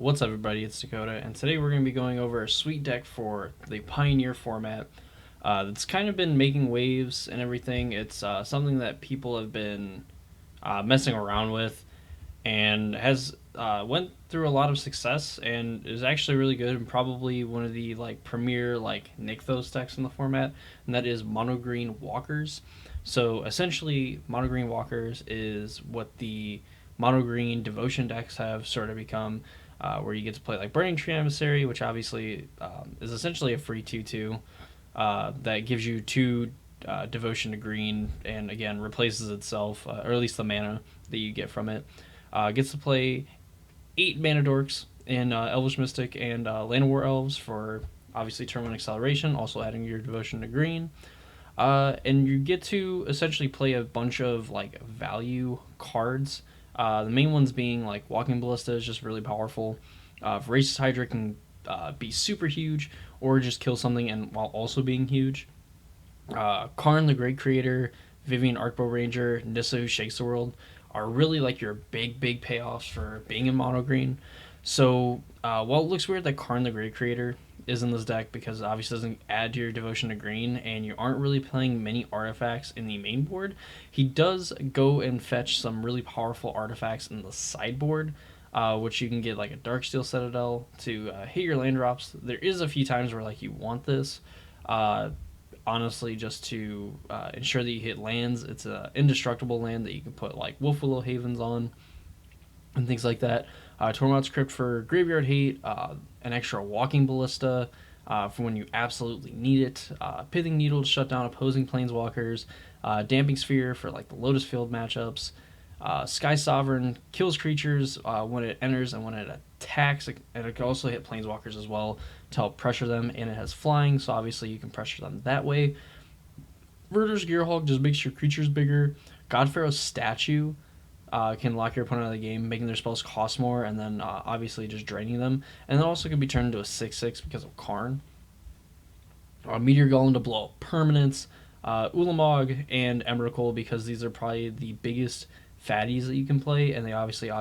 What's up, everybody? It's Dakota, and today we're going to be going over a sweet deck for the Pioneer format that's kind of been making waves and everything. It's something that people have been messing around with and has went through a lot of success and is actually really good and probably one of the premier Nykthos decks in the format, and that is Mono Green Walkers. So essentially, Mono Green Walkers is what the Mono Green Devotion decks have sort of become, where you get to play like Burning Tree Emissary, which obviously is essentially a free 2/2 that gives you two Devotion to Green, and again replaces itself, or at least the mana that you get from it. Gets to play 8 mana dorks in Elvish Mystic and Llanowar Elves for obviously turn 1 acceleration, also adding your Devotion to Green. And you get to essentially play a bunch of like value cards. The main ones being like Walking Ballista is just really powerful. Voracious Hydra can be super huge, or just kill something and while also being huge. Karn the Great Creator, Vivian Arcbow Ranger, Nissa who shakes the world are really like your big payoffs for being in mono green. So while it looks weird that Karn the Great Creator is in this deck because it obviously doesn't add to your Devotion to Green and you aren't really playing many artifacts in the main board, he does go and fetch some really powerful artifacts in the sideboard, which you can get like a Darksteel Citadel to hit your land drops. There is a few times where like you want this, honestly, just to ensure that you hit lands. It's an indestructible land that you can put like Wolfwillow Havens on and things like that. Tormod's Crypt for graveyard hate, an extra Walking Ballista for when you absolutely need it, Pithing Needle to shut down opposing planeswalkers, Damping Sphere for like the Lotus Field matchups. Sky Sovereign kills creatures when it enters and when it attacks, and it can also hit planeswalkers as well to help pressure them, and it has flying, so obviously you can pressure them that way. Murder's Gearhulk just makes your creatures bigger. God Pharaoh's Statue can lock your opponent out of the game, making their spells cost more, and then obviously just draining them. And it also can be turned into a 6/6 because of Karn. Meteor Golem to blow up permanents. Ulamog and Emrakul, because these are probably the biggest fatties that you can play, and they obviously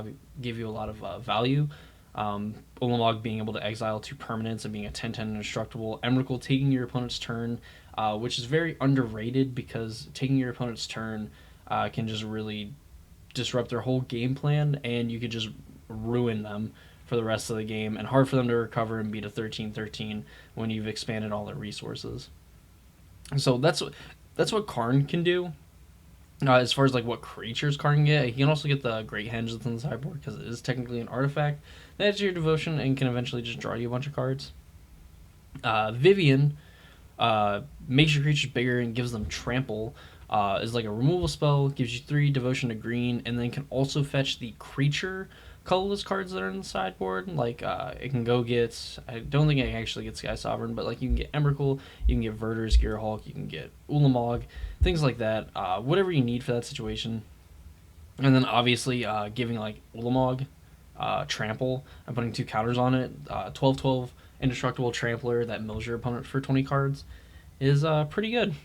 give you a lot of value. Ulamog being able to exile 2 permanents and being a 10/10 indestructible. Emrakul taking your opponent's turn, which is very underrated because taking your opponent's turn can just really disrupt their whole game plan, and you could just ruin them for the rest of the game, and hard for them to recover and beat a 13/13 when you've expanded all their resources. So that's what Karn can do. As far as like what creatures Karn can get, he can also get the Great Henge that's in the sideboard because it is technically an artifact that adds your devotion and can eventually just draw you a bunch of cards. Vivian makes your creatures bigger and gives them trample. Is like a removal spell, gives you 3 devotion to green, and then can also fetch the creature colorless cards that are in the sideboard. Like it can go get, I don't think it actually gets Sky Sovereign, but like you can get Emrakul, you can get Verder's Gearhulk, you can get Ulamog, things like that. Whatever you need for that situation. And then obviously giving like Ulamog trample and putting 2 counters on it. 12/12 indestructible trampler that mills your opponent for 20 cards is pretty good.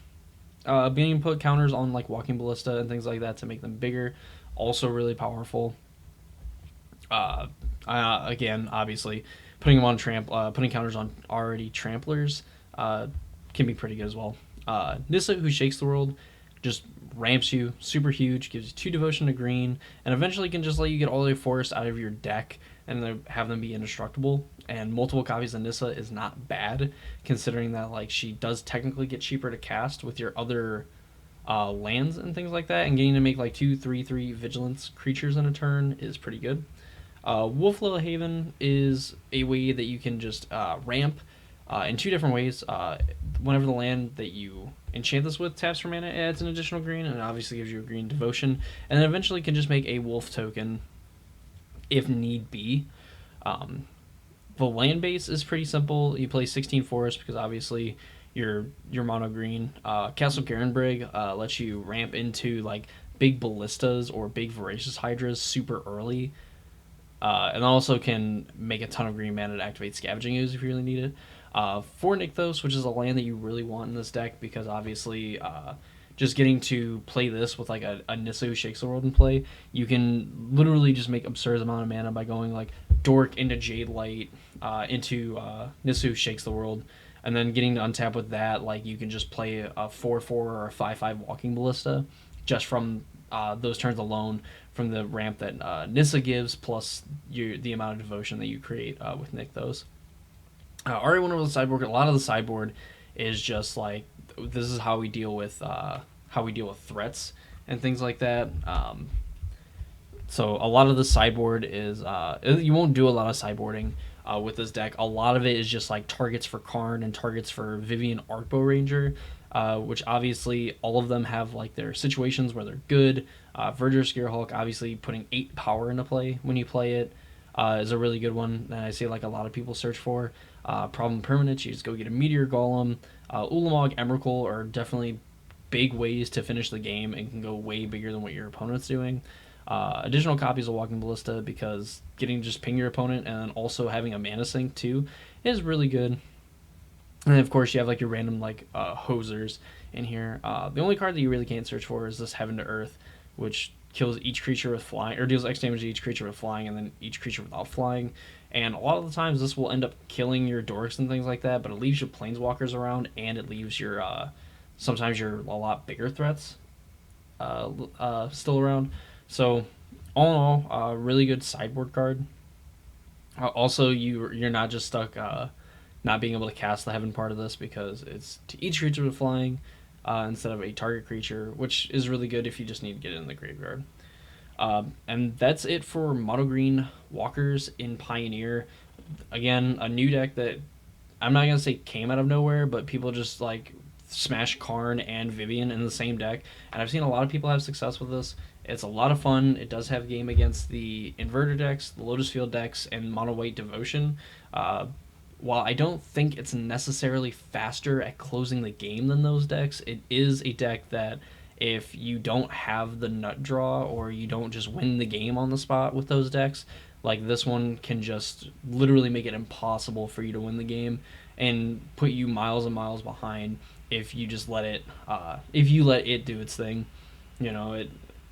Being able to put counters on like Walking Ballista and things like that to make them bigger, also really powerful. Again, obviously, putting them on putting counters on already tramplers can be pretty good as well. Nissa, who shakes the world, just ramps you, super huge, gives you 2 devotion to green, and eventually can just let you get all the forest out of your deck and then have them be indestructible. And multiple copies of Nissa is not bad, considering that like she does technically get cheaper to cast with your other lands and things like that, and getting to make like 2/3/3 vigilance creatures in a turn is pretty good. Wolfwillow Haven is a way that you can just ramp in 2 different ways. Whenever the land that you enchant this with taps for mana, it adds an additional green, and it obviously gives you a green devotion, and then eventually can just make a wolf token if need be. The land base is pretty simple. You play 16 forests because obviously you're mono green. Castle Garenbrig lets you ramp into like big ballistas or big voracious hydras super early. And also can make a ton of green mana to activate Scavenging Ooze if you really need it. For Nykthos, which is a land that you really want in this deck because obviously just getting to play this with like a Nissa who shakes the world in play, you can literally just make absurd amount of mana by going like Dork into Jade Light, into Nissa who shakes the world, and then getting to untap with that. Like you can just play a 4/4 or a 5/5 Walking Ballista just from those turns alone, from the ramp that Nissa gives, plus the amount of devotion that you create with Nykthos. Already went over the sideboard. A lot of the sideboard is just like, this is how we deal with threats and things like that. So a lot of the sideboard is you won't do a lot of sideboarding with this deck. A lot of it is just like targets for Karn and targets for Vivian Arcbow Ranger, which obviously all of them have like their situations where they're good. Verdure Scarehulk, obviously putting 8 power into play when you play it, is a really good one that I see like a lot of people search for. Problem permanents, you just go get a Meteor Golem. Ulamog, Emrakul are definitely big ways to finish the game and can go way bigger than what your opponent's doing. Additional copies of Walking Ballista, because getting to just ping your opponent and then also having a mana sink too is really good. And then of course you have like your random like hosers in here. The only card that you really can't search for is this Heaven to Earth, which kills each creature with flying, or deals X damage to each creature with flying, and then each creature without flying. And a lot of the times this will end up killing your dorks and things like that, but it leaves your planeswalkers around, and it leaves your sometimes your a lot bigger threats still around. So all in all, really good sideboard card. Also, you're not just stuck not being able to cast the Heaven part of this, because it's to each creature with flying instead of a target creature, which is really good if you just need to get it in the graveyard. And that's it for Mono Green Walkers in Pioneer. Again, a new deck that I'm not going to say came out of nowhere, but people just like smash Karn and Vivian in the same deck. And I've seen a lot of people have success with this. It's a lot of fun. It does have game against the Inverter decks, the Lotus Field decks, and Mono White Devotion. While I don't think it's necessarily faster at closing the game than those decks, it is a deck that if you don't have the nut draw, or you don't just win the game on the spot with those decks, like this one can just literally make it impossible for you to win the game and put you miles and miles behind if you just let it do its thing.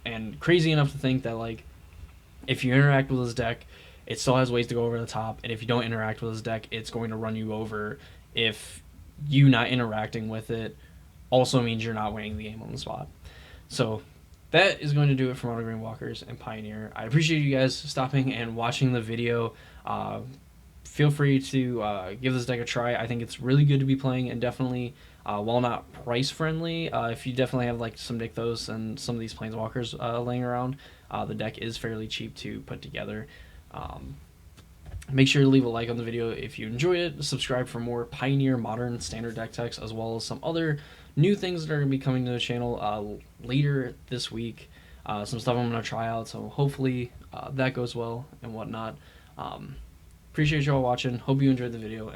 And crazy enough to think that like if you interact with this deck, it still has ways to go over the top, and if you don't interact with this deck, it's going to run you over. If you not interacting with it also means you're not winning the game on the spot. So that is going to do it for Mono Green Walkers and Pioneer. I appreciate you guys stopping and watching the video. Feel free to give this deck a try. I think it's really good to be playing, and definitely, while not price friendly, if you definitely have like some Nykthos and some of these Planeswalkers laying around, the deck is fairly cheap to put together. Make sure to leave a like on the video if you enjoyed it. Subscribe for more Pioneer, Modern, Standard deck techs, as well as some other new things that are going to be coming to the channel later this week. Some stuff I'm going to try out, so hopefully that goes well and whatnot. Appreciate y'all watching. Hope you enjoyed the video.